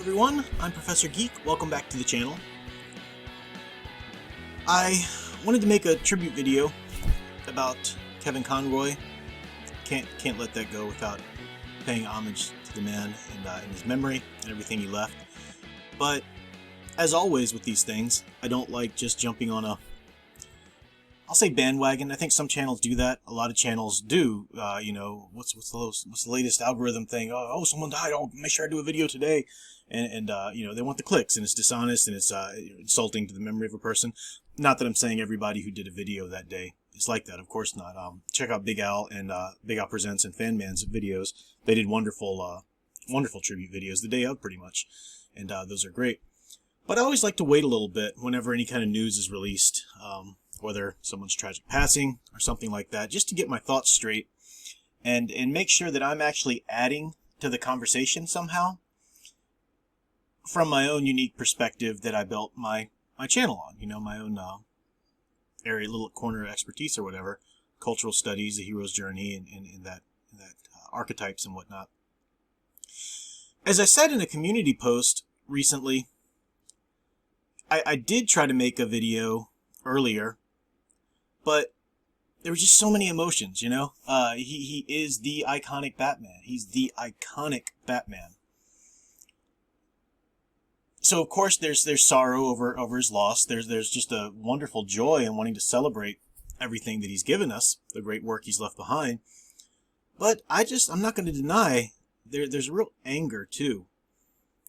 everyone, I'm Professor Geek. Welcome back to the channel. I wanted to make a tribute video about Kevin Conroy. Can't let that go without paying homage to the man and his memory and everything he left. But as always with these things, I don't like just jumping on I'll say bandwagon. I think some channels do that. A lot of channels do. You know, what's the latest algorithm thing? Oh, someone died. Oh, make sure I do a video today. And you know, they want the clicks, and it's dishonest, and it's insulting to the memory of a person. Not that I'm saying everybody who did a video that day is like that. Of course not. Check out Big Al and Big Al Presents and Fan Man's videos. They did wonderful tribute videos the day of, pretty much, and those are great. But I always like to wait a little bit whenever any kind of news is released. Whether someone's tragic passing or something like that, just to get my thoughts straight and make sure that I'm actually adding to the conversation somehow from my own unique perspective that I built my channel on, you know, my own area, little corner of expertise or whatever, cultural studies, the hero's journey, and that archetypes and whatnot. As I said in a community post recently, I did try to make a video earlier, but there were just so many emotions, you know. He is the iconic Batman. He's the iconic Batman. So of course there's sorrow over his loss. There's just a wonderful joy in wanting to celebrate everything that he's given us, the great work he's left behind. But I'm not going to deny there's a real anger too.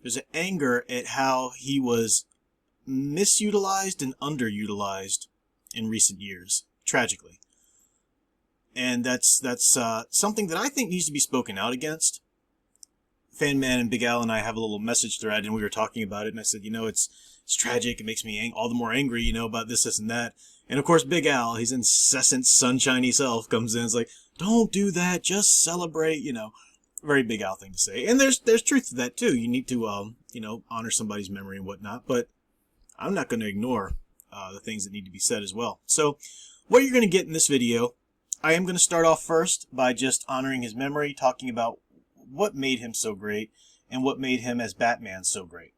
There's an anger at how he was misutilized and underutilized in recent years, tragically. And that's something that I think needs to be spoken out against. Fan Man and Big Al and I have a little message thread, and we were talking about it, and I said, you know, it's tragic, it makes me all the more angry, you know, about this and that. And of course Big Al, his incessant sunshiny self, comes in and is like, don't do that, just celebrate, you know. Very Big Al thing to say. And there's truth to that too. You need to you know, honor somebody's memory and whatnot, but I'm not going to ignore the things that need to be said as well. So what you're going to get in this video, I am going to start off first by just honoring his memory, talking about what made him so great and what made him as Batman so great.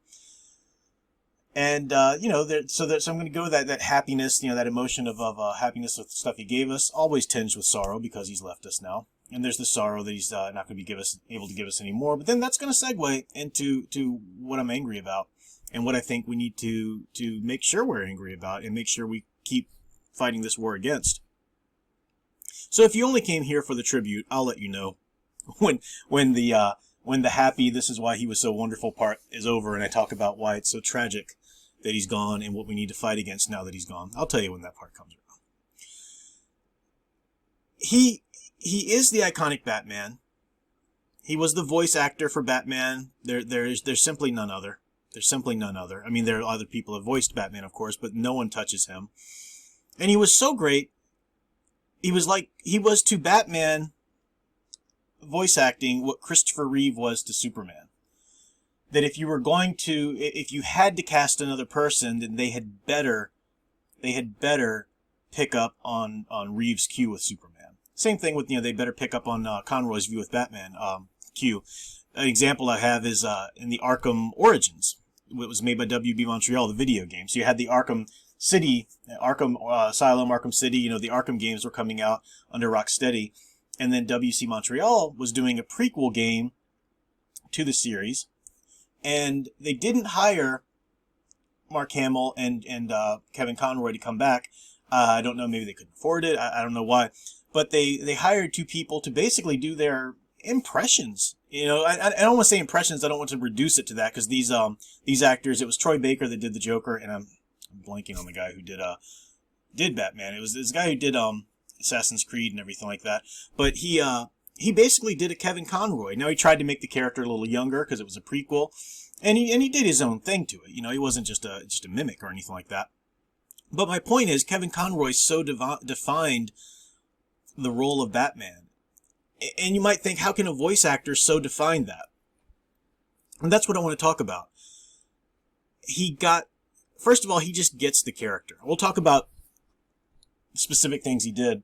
And, you know, so I'm going to go with that happiness, you know, that emotion of happiness with the stuff he gave us, always tinged with sorrow because he's left us now. And there's the sorrow that he's not going to be able to give us anymore. But then that's going to segue into what I'm angry about. And what I think we need to make sure we're angry about and make sure we keep fighting this war against. So if you only came here for the tribute, I'll let you know when the happy "this is why he was so wonderful" part is over, and I talk about why it's so tragic that he's gone and what we need to fight against now that he's gone. I'll tell you when that part comes around. He is the iconic Batman. He was the voice actor for Batman. There's simply none other. There's simply none other. I mean, there are other people who have voiced Batman, of course, but no one touches him. And he was so great. He was to Batman voice acting what Christopher Reeve was to Superman. That if you had to cast another person, then they had better pick up on Reeve's cue with Superman. Same thing with, you know, they better pick up on Conroy's view with Batman cue. An example I have is in the Arkham Origins. It was made by WB Montreal, the video game. So you had the Arkham City, Arkham Asylum, Arkham City, you know, the Arkham games were coming out under Rocksteady. And then WC Montreal was doing a prequel game to the series. And they didn't hire Mark Hamill and Kevin Conroy to come back. I don't know, maybe they couldn't afford it. I don't know why. But they hired two people to basically do their impressions. You know, I don't want to say impressions. I don't want to reduce it to that because these actors. It was Troy Baker that did the Joker, and I'm blanking on the guy who did Batman. It was this guy who did Assassin's Creed and everything like that. But he basically did a Kevin Conroy. Now he tried to make the character a little younger because it was a prequel, and he did his own thing to it. You know, he wasn't just a mimic or anything like that. But my point is, Kevin Conroy so defined the role of Batman. And you might think, how can a voice actor so define that? And that's what I want to talk about. First of all, he just gets the character. We'll talk about specific things he did,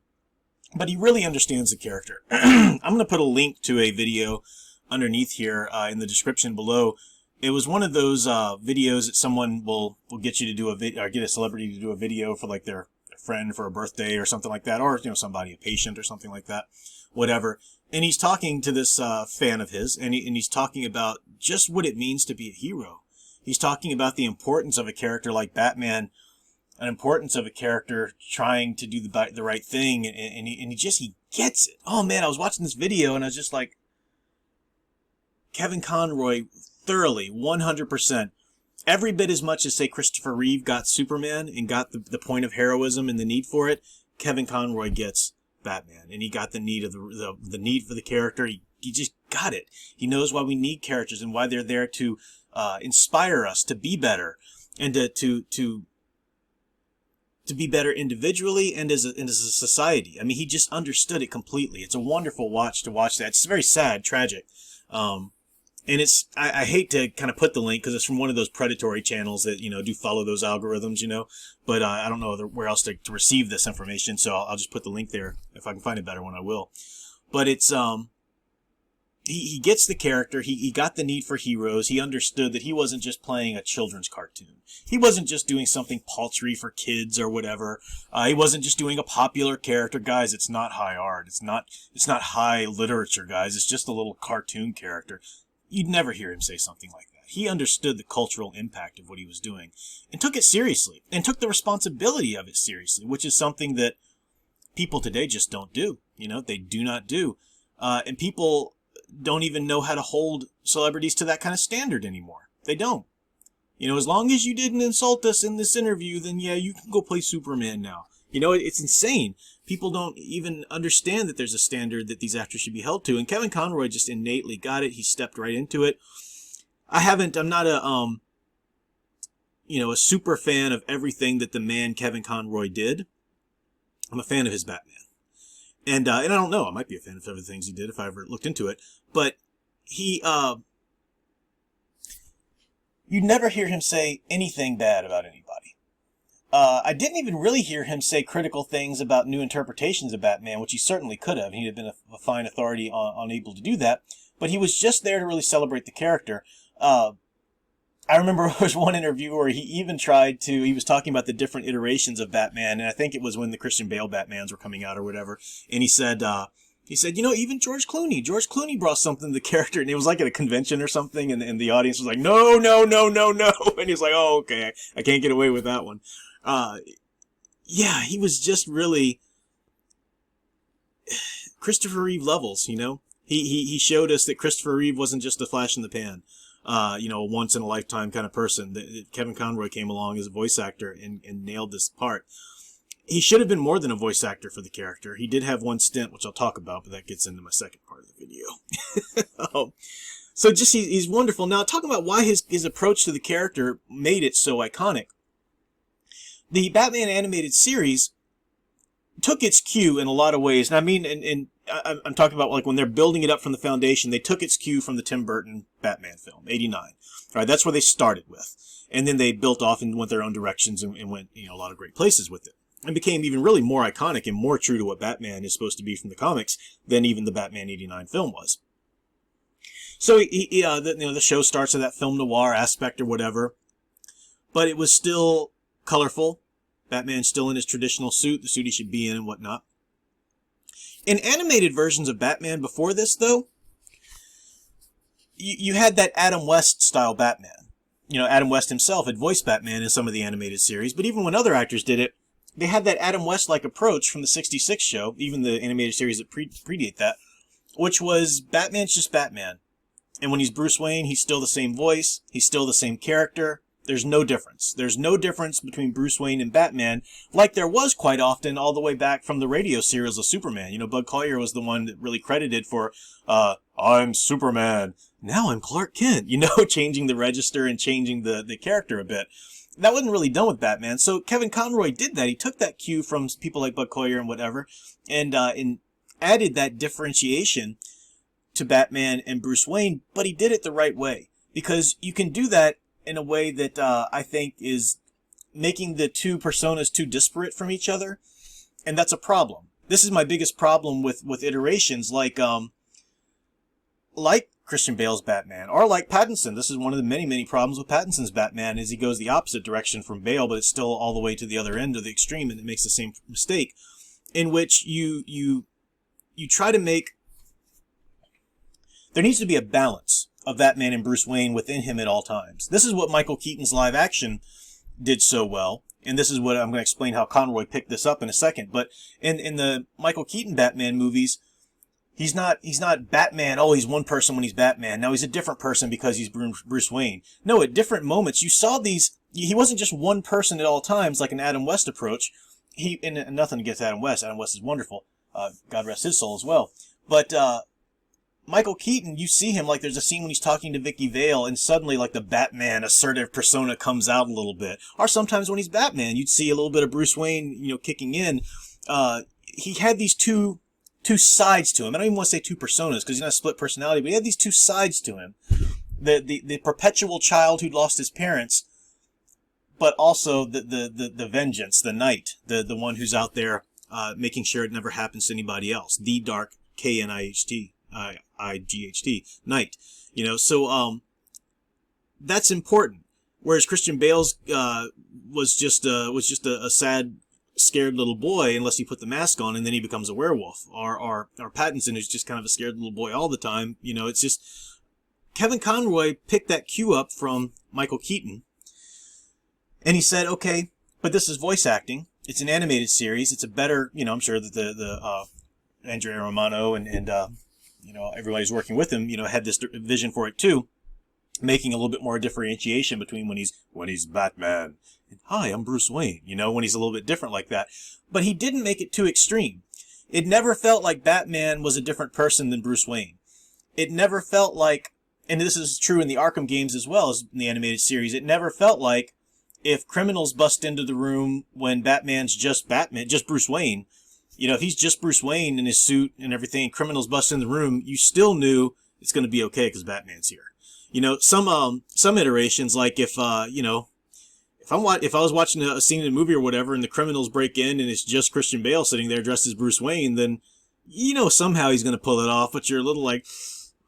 but he really understands the character. I'm going to put a link to a video underneath here in the description below It was one of those videos that someone will get you to do a video, or get a celebrity to do a video for like their friend for a birthday or something like that, or somebody, a patient or something like that, whatever. And he's talking to this fan of his, and he's talking about just what it means to be a hero. He's talking about the importance of a character like Batman, an importance of a character trying to do the right thing, and he gets it. Oh man, I was watching this video and I was just like, Kevin Conroy, thoroughly, 100%, every bit as much as, say, Christopher Reeve got Superman and got the point of heroism and the need for it, Kevin Conroy gets Batman, and he got the need of the need for the character. He just got it. He knows why we need characters and why they're there to inspire us to be better, and to be better individually and as a society. I mean, he just understood it completely. It's a wonderful watch to watch that. It's very sad, tragic. And it's, I hate to kind of put the link because it's from one of those predatory channels that, do follow those algorithms, but I don't know where else to receive this information. So I'll just put the link there. If I can find a better one, I will. But it's, he gets the character. He got the need for heroes. He understood that he wasn't just playing a children's cartoon. He wasn't just doing something paltry for kids or whatever. He wasn't just doing a popular character. Guys, it's not high art. It's not high literature, guys. It's just a little cartoon character. You'd never hear him say something like that. He understood the cultural impact of what he was doing and took it seriously and took the responsibility of it seriously, which is something that people today just don't do. They do not do. And people don't even know how to hold celebrities to that kind of standard anymore. They don't. As long as you didn't insult us in this interview, then yeah, you can go play Superman now. It's insane. People don't even understand that there's a standard that these actors should be held to. And Kevin Conroy just innately got it. He stepped right into it. I'm not a super fan of everything that the man Kevin Conroy did. I'm a fan of his Batman. And I don't know, I might be a fan of other things he did if I ever looked into it. But he, you'd never hear him say anything bad about anybody. I didn't even really hear him say critical things about new interpretations of Batman, which he certainly could have. He'd have been a fine authority on able to do that. But he was just there to really celebrate the character. I remember there was one interview where he even he was talking about the different iterations of Batman, and I think it was when the Christian Bale Batmans were coming out or whatever, and he said, even George Clooney brought something to the character, and it was like at a convention or something, and the audience was like, no, and he was like, oh, okay, I can't get away with that one. Yeah, he was just really Christopher Reeve levels, He showed us that Christopher Reeve wasn't just a flash in the pan, a once in a lifetime kind of person. That Kevin Conroy came along as a voice actor and nailed this part. He should have been more than a voice actor for the character. He did have one stint, which I'll talk about, but that gets into my second part of the video. So just, he's wonderful. Now, talking about why his approach to the character made it so iconic. The Batman animated series took its cue in a lot of ways. And I mean, and I'm talking about like when they're building it up from the foundation, they took its cue from the Tim Burton Batman film, 89. All right, that's where they started with. And then they built off and went their own directions and went, a lot of great places with it. And became even really more iconic and more true to what Batman is supposed to be from the comics than even the Batman 89 film was. So the show starts with that film noir aspect or whatever, but it was still colorful. Batman's still in his traditional suit, the suit he should be in and whatnot. In animated versions of Batman before this, though, you had that Adam West style Batman. Adam West himself had voiced Batman in some of the animated series, but even when other actors did it, they had that Adam West-like approach from the 66 show, even the animated series that predate that, which was Batman's just Batman. And when he's Bruce Wayne, he's still the same voice, he's still the same character. There's no difference. There's no difference between Bruce Wayne and Batman, like there was quite often all the way back from the radio serials of Superman. Bud Collyer was the one that really credited for, I'm Superman, now I'm Clark Kent, changing the register and changing the character a bit. That wasn't really done with Batman, so Kevin Conroy did that. He took that cue from people like Bud Collyer and whatever, and added that differentiation to Batman and Bruce Wayne, but he did it the right way. Because you can do that in a way that I think is making the two personas too disparate from each other, and that's a problem. This is my biggest problem with iterations like like Christian Bale's Batman, or like Pattinson. This is one of the many, many problems with Pattinson's Batman, is he goes the opposite direction from Bale, but it's still all the way to the other end of the extreme, and it makes the same mistake, in which you try to make... There needs to be a balance of Batman and Bruce Wayne within him at all times. This is what Michael Keaton's live action did so well, and this is what I'm going to explain how Conroy picked this up in a second. But in the Michael Keaton Batman movies, he's not Batman. Oh, he's one person when he's Batman. Now he's a different person because he's Bruce Wayne. No, at different moments you saw these. He wasn't just one person at all times, like an Adam West approach. And nothing against Adam West. Adam West is wonderful. God rest his soul as well. But Michael Keaton, you see him, like there's a scene when he's talking to Vicky Vale, and suddenly like the Batman assertive persona comes out a little bit. Or sometimes when he's Batman, you'd see a little bit of Bruce Wayne, kicking in. He had these two sides to him. I don't even want to say two personas, because he's not a split personality, but he had these two sides to him. The perpetual child who'd lost his parents, but also the vengeance, the knight, the one who's out there making sure it never happens to anybody else. The dark Knight, Knight. So that's important. Whereas Christian Bale's was just a sad, scared little boy unless you put the mask on, and then he becomes a werewolf. Or Pattinson is just kind of a scared little boy all the time. It's just Kevin Conroy picked that cue up from Michael Keaton, and he said, okay, but this is voice acting. It's an animated series. It's a better, I'm sure that the Andrea Romano and everybody's working with him, had this vision for it too, making a little bit more differentiation between when he's Batman and, hi, I'm Bruce Wayne, when he's a little bit different like that. But he didn't make it too extreme. It never felt like Batman was a different person than Bruce Wayne. It never felt like, and this is true in the Arkham games as well as in the animated series, it never felt like if criminals bust into the room when Batman's just Batman, just Bruce Wayne, if he's just Bruce Wayne in his suit and everything, criminals bust in the room, you still knew it's going to be okay because Batman's here. Some iterations, like if I was watching a scene in a movie or whatever and the criminals break in and it's just Christian Bale sitting there dressed as Bruce Wayne, then somehow he's going to pull it off, but you're a little like,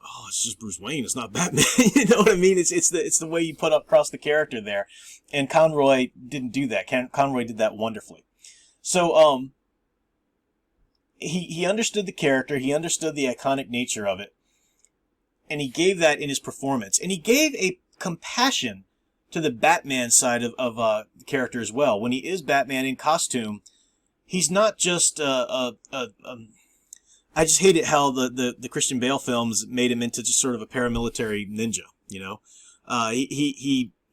oh, it's just Bruce Wayne, it's not Batman. You know what I mean? It's the way you put up across the character there. And Conroy didn't do that. Conroy did that wonderfully. So, he understood the character, he understood the iconic nature of it, and he gave that in his performance. And he gave a compassion to the Batman side of the character as well. When he is Batman in costume, he's not just I just hate it how the Christian Bale films made him into just sort of a paramilitary ninja,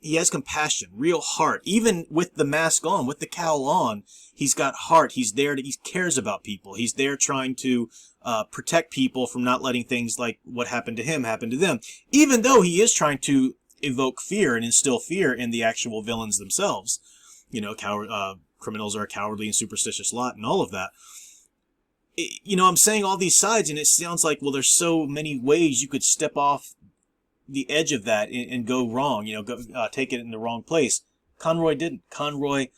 He has compassion, real heart. Even with the mask on, with the cowl on, he's got heart. He's there he cares about people. He's there trying to protect people from not letting things like what happened to him happen to them. Even though he is trying to evoke fear and instill fear in the actual villains themselves. Criminals are a cowardly and superstitious lot and all of that. I'm saying all these sides, and it sounds like, well, there's so many ways you could step off the edge of that and go wrong, take it in the wrong place. Conroy didn't. Conroy,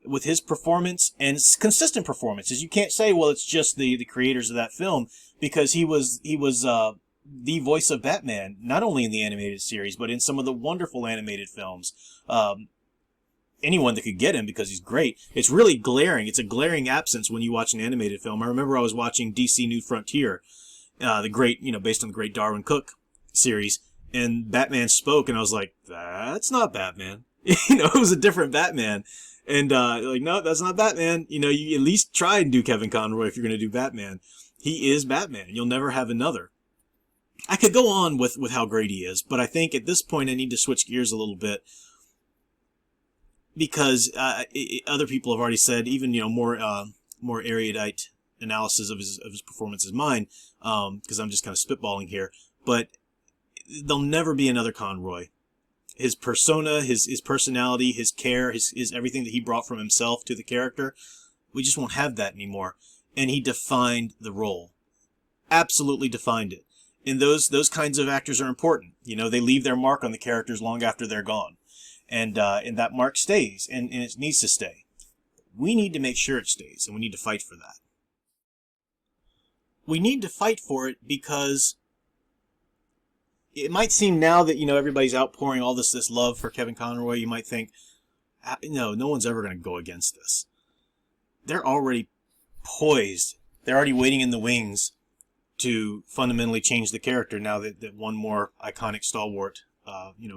with his performance and consistent performances, you can't say, well, it's just the creators of that film, because he was the voice of Batman, not only in the animated series, but in some of the wonderful animated films. Anyone that could get him, because he's great. It's really glaring. It's a glaring absence when you watch an animated film. I remember I was watching DC New Frontier, the great, based on the great Darwin Cook series, and Batman spoke, and I was like, that's not Batman. It was a different Batman. And, no, that's not Batman. You at least try and do Kevin Conroy if you're going to do Batman. He is Batman. You'll never have another. I could go on with how great he is, but I think at this point I need to switch gears a little bit, because other people have already said, even more erudite analysis of his performance is mine, because I'm just kind of spitballing here. But there'll never be another Conroy. His persona, his personality, his care, his everything that he brought from himself to the character, we just won't have that anymore. And he defined the role, absolutely defined it. And those kinds of actors are important. They leave their mark on the characters long after they're gone. And that mark stays, and it needs to stay. We need to make sure it stays, and we need to fight for that. We need to fight for it because it might seem now that, everybody's outpouring all this love for Kevin Conroy, you might think, no one's ever going to go against this. They're already poised. They're already waiting in the wings to fundamentally change the character now that one more iconic stalwart,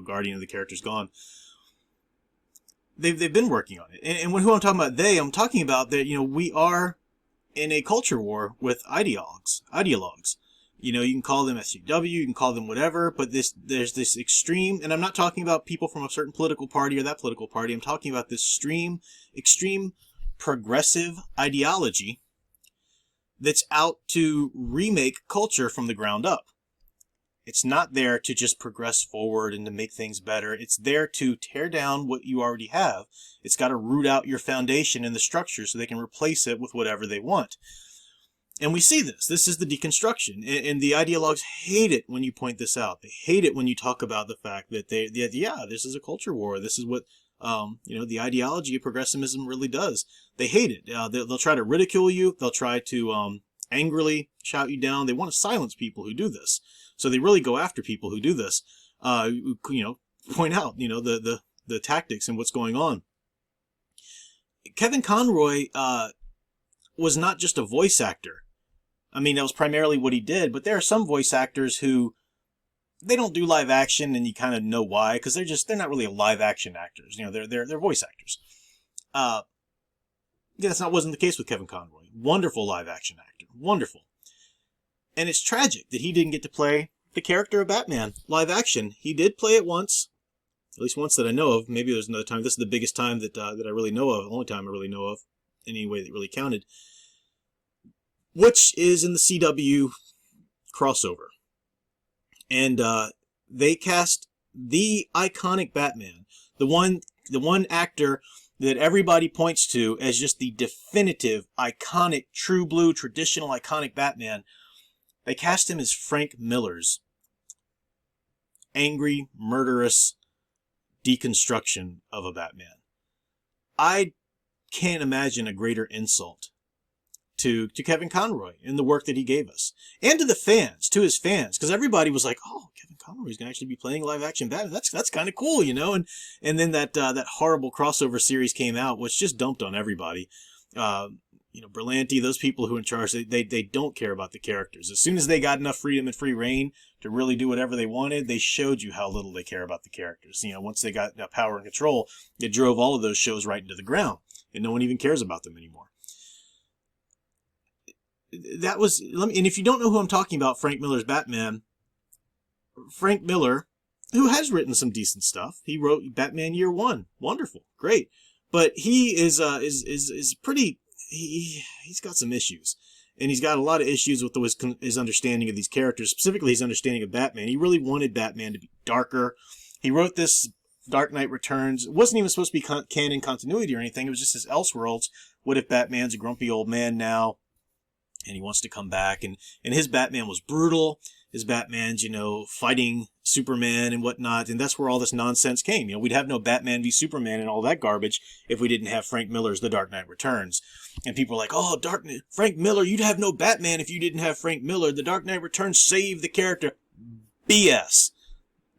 guardian of the character's gone. They've been working on it. And who I'm talking about I'm talking about that, we are in a culture war with ideologues. You can call them SJW, you can call them whatever, but there's this extreme, and I'm not talking about people from a certain political party or that political party, I'm talking about this extreme progressive ideology that's out to remake culture from the ground up. It's not there to just progress forward and to make things better. It's there to tear down what you already have. It's got to root out your foundation and the structure so they can replace it with whatever they want. And we see this. This is the deconstruction. And the ideologues hate it when you point this out. They hate it when you talk about the fact that this is a culture war. This is what, the ideology of progressivism really does. They hate it. They'll try to ridicule you. They'll try to angrily shout you down. They want to silence people who do this. So they really go after people who do this. Point out, the tactics and what's going on. Kevin Conroy was not just a voice actor. I mean, that was primarily what he did, but there are some voice actors who, they don't do live action, and you kind of know why, because they're not really live action actors. They're voice actors. Wasn't the case with Kevin Conroy. Wonderful live action actor. Wonderful. And it's tragic that he didn't get to play the character of Batman live action. He did play it once, at least once that I know of. Maybe there's another time. This is the biggest time that I really know of, only time I really know of, any way that really counted, which is in the CW crossover. And they cast the iconic Batman, the one actor that everybody points to as just the definitive, iconic, true blue, traditional, iconic Batman. They cast him as Frank Miller's angry, murderous deconstruction of a Batman. I can't imagine a greater insult to Kevin Conroy and the work that he gave us. And to his fans, because everybody was like, oh, Kevin Conroy's going to actually be playing live action Batman. That's kind of cool, And then that horrible crossover series came out, which just dumped on everybody. Berlanti, those people who are in charge, they don't care about the characters. As soon as they got enough freedom and free reign to really do whatever they wanted, they showed you how little they care about the characters. Once they got power and control, it drove all of those shows right into the ground, and no one even cares about them anymore. And if you don't know who I'm talking about, Frank Miller's Batman, Frank Miller, who has written some decent stuff, he wrote Batman Year One, wonderful, great, but he is pretty. He's got some issues, and he's got a lot of issues with his understanding of these characters, specifically his understanding of Batman. He really wanted Batman to be darker. He wrote this Dark Knight Returns. It wasn't even supposed to be canon continuity or anything. It was just his Elseworlds. What if Batman's a grumpy old man now, and he wants to come back? And his Batman was brutal. His Batman's, fighting Superman and whatnot. And that's where all this nonsense came. We'd have no Batman v Superman and all that garbage if we didn't have Frank Miller's The Dark Knight Returns. And people are like, oh, Frank Miller, you'd have no Batman if you didn't have Frank Miller. The Dark Knight Returns saved the character. BS.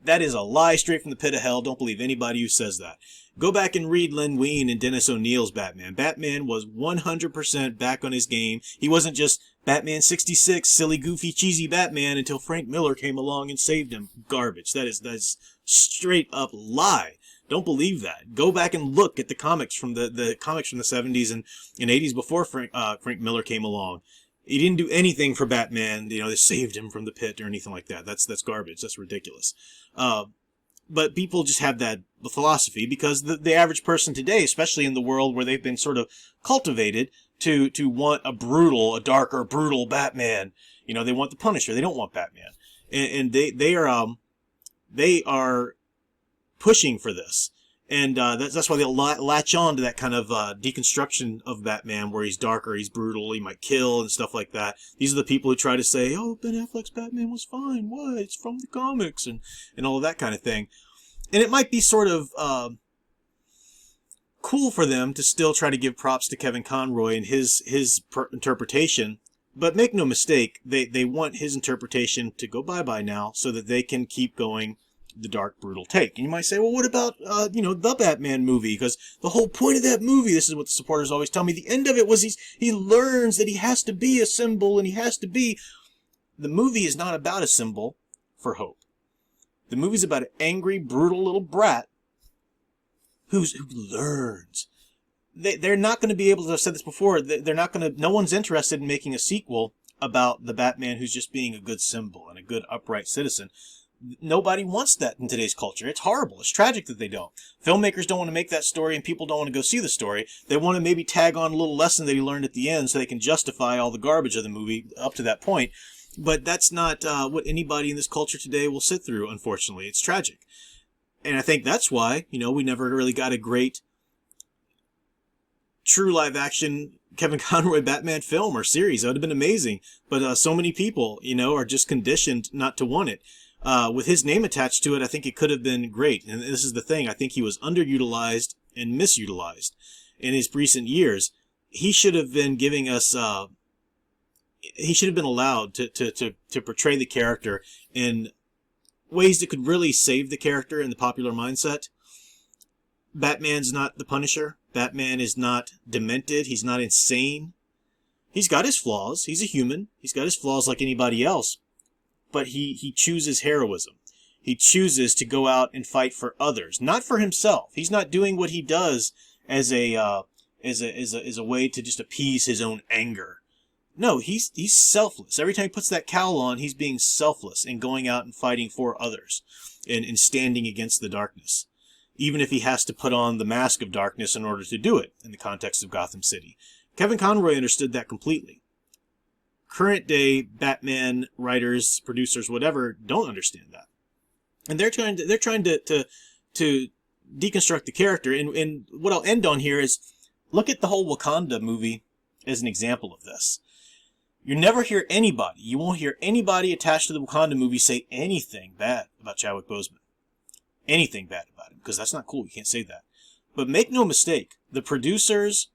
That is a lie straight from the pit of hell. Don't believe anybody who says that. Go back and read Len Wein and Dennis O'Neill's Batman. Batman was 100% back on his game. He wasn't just Batman 66, silly, goofy, cheesy Batman until Frank Miller came along and saved him. Garbage. That is straight up lie. Don't believe that. Go back and look at the comics from the comics from the 70s and 80s before Frank Miller came along. He didn't do anything for Batman, they saved him from the pit or anything like that. That's garbage. That's ridiculous. But people just have that philosophy because the average person today, especially in the world where they've been sort of cultivated to want a darker, brutal Batman. They want the Punisher. They don't want Batman. And they are pushing for this. And that's why they'll latch on to that kind of deconstruction of Batman where he's darker, he's brutal, he might kill and stuff like that. These are the people who try to say, oh, Ben Affleck's Batman was fine. What? It's from the comics and all of that kind of thing. And it might be sort of cool for them to still try to give props to Kevin Conroy and his interpretation. But make no mistake, they want his interpretation to go bye-bye now so that they can keep going the dark, brutal take. And you might say, well, what about, the Batman movie? Because the whole point of that movie, this is what the supporters always tell me, the end of it was he learns that he has to be a symbol and he has to be... The movie is not about a symbol for hope. The movie's about an angry, brutal little brat who learns. They're not going to be able to, I've said this before, they're not going to, no one's interested in making a sequel about the Batman who's just being a good symbol and a good upright citizen. Nobody wants that in today's culture. It's horrible. It's tragic that they don't. Filmmakers don't want to make that story and people don't want to go see the story. They want to maybe tag on a little lesson that he learned at the end so they can justify all the garbage of the movie up to that point. But that's not what anybody in this culture today will sit through, unfortunately. It's tragic. And I think that's why, we never really got a great true live-action Kevin Conroy Batman film or series. That would have been amazing. But so many people, are just conditioned not to want it. With his name attached to it, I think it could have been great. And this is the thing. I think he was underutilized and misutilized in his recent years. He should have been giving us... he should have been allowed to portray the character in ways that could really save the character in the popular mindset. Batman's not the Punisher. Batman is not demented. He's not insane. He's got his flaws. He's a human. He's got his flaws like anybody else. But he chooses heroism. He chooses to go out and fight for others, not for himself. He's not doing what he does as a way to just appease his own anger. No, he's selfless. Every time he puts that cowl on, he's being selfless and going out and fighting for others and standing against the darkness. Even if he has to put on the mask of darkness in order to do it in the context of Gotham City. Kevin Conroy understood that completely. Current day Batman writers, producers, whatever, don't understand that. And they're trying to deconstruct the character. And what I'll end on here is look at the whole Wakanda movie as an example of this. You never hear anybody, you won't hear anybody attached to the Wakanda movie say anything bad about Chadwick Boseman. Anything bad about him, because that's not cool. You can't say that. But make no mistake, the producers,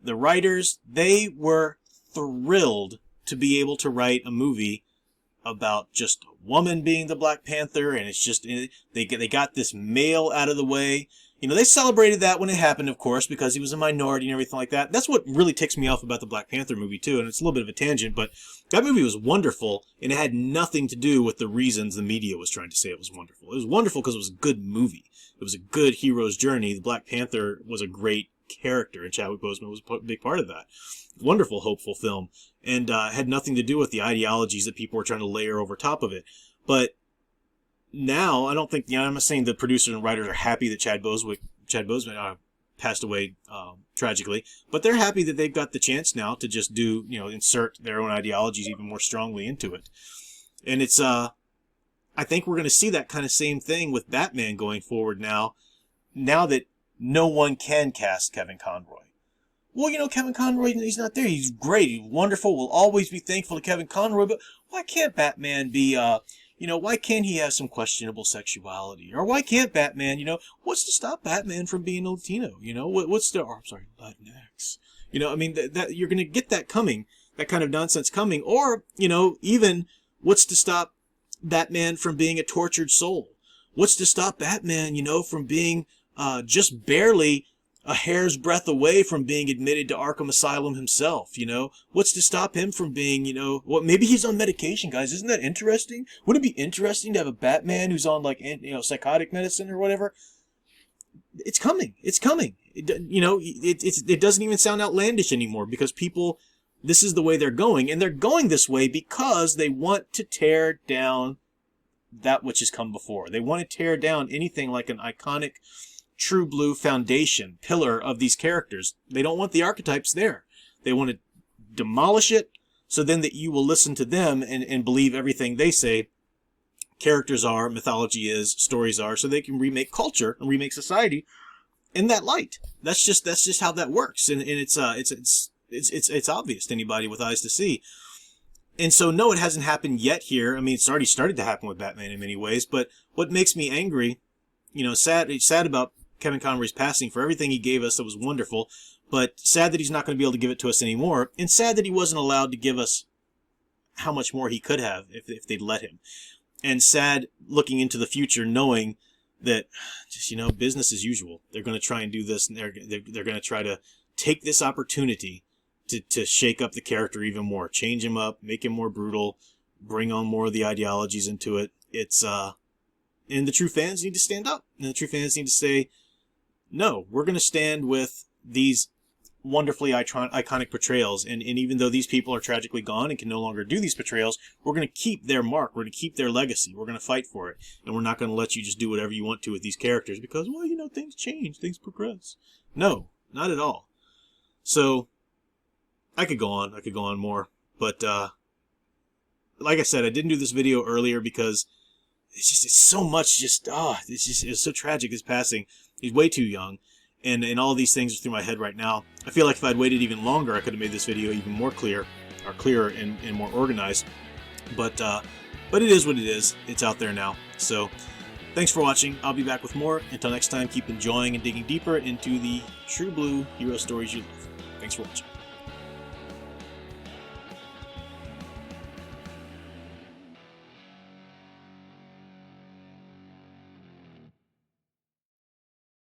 the writers, they were thrilled to be able to write a movie about just a woman being the Black Panther, and it's just, they got this male out of the way. They celebrated that when it happened, of course, because he was a minority and everything like that. That's what really ticks me off about the Black Panther movie, too, and it's a little bit of a tangent, but that movie was wonderful, and it had nothing to do with the reasons the media was trying to say it was wonderful. It was wonderful because it was a good movie. It was a good hero's journey. The Black Panther was a great character, and Chadwick Boseman was a big part of that. Wonderful, hopeful film, and had nothing to do with the ideologies that people were trying to layer over top of it. But now, I don't think, I'm not saying the producers and writers are happy that Chad Boseman passed away tragically, but they're happy that they've got the chance now to just do, insert their own ideologies even more strongly into it. And it's, I think we're going to see that kind of same thing with Batman going forward now that no one can cast Kevin Conroy. Well, Kevin Conroy, he's not there. He's great. He's wonderful. We'll always be thankful to Kevin Conroy, but why can't Batman be, why can't he have some questionable sexuality? Or why can't Batman, what's to stop Batman from being a Latino? Latinx. That you're going to get that coming, that kind of nonsense coming. Or, even what's to stop Batman from being a tortured soul? What's to stop Batman, from being just barely a hair's breadth away from being admitted to Arkham Asylum himself, What's to stop him from being, maybe he's on medication, guys. Isn't that interesting? Wouldn't it be interesting to have a Batman who's on, psychotic medicine or whatever? It's coming. It's coming. It doesn't even sound outlandish anymore because people, this is the way they're going. And they're going this way because they want to tear down that which has come before. They want to tear down anything like an iconic true blue foundation, pillar of these characters. They don't want the archetypes there. They want to demolish it so then that you will listen to them and believe everything they say characters are, mythology is, stories are, so they can remake culture and remake society in that light. That's just how that works. And it's obvious to anybody with eyes to see. And so, no, it hasn't happened yet here. It's already started to happen with Batman in many ways, but what makes me angry, sad about Kevin Conroy's passing for everything he gave us that was wonderful, but sad that he's not going to be able to give it to us anymore, and sad that he wasn't allowed to give us how much more he could have if they'd let him. And sad looking into the future, knowing that just, business as usual. They're going to try and do this, and they're going to try to take this opportunity to shake up the character even more, change him up, make him more brutal, bring on more of the ideologies into it. It's and the true fans need to stand up, and the true fans need to say, no, we're going to stand with these wonderfully iconic portrayals, and even though these people are tragically gone and can no longer do these portrayals, we're going to keep their mark, we're going to keep their legacy, we're going to fight for it, and we're not going to let you just do whatever you want to with these characters because, well, things change, things progress. No, not at all. So, I could go on more, but like I said, I didn't do this video earlier because it's so much it's so tragic, his passing. He's way too young. And all these things are through my head right now. I feel like if I'd waited even longer, I could have made this video even more clearer and more organized. But it is what it is. It's out there now. So thanks for watching. I'll be back with more. Until next time, keep enjoying and digging deeper into the true blue hero stories you love. Thanks for watching.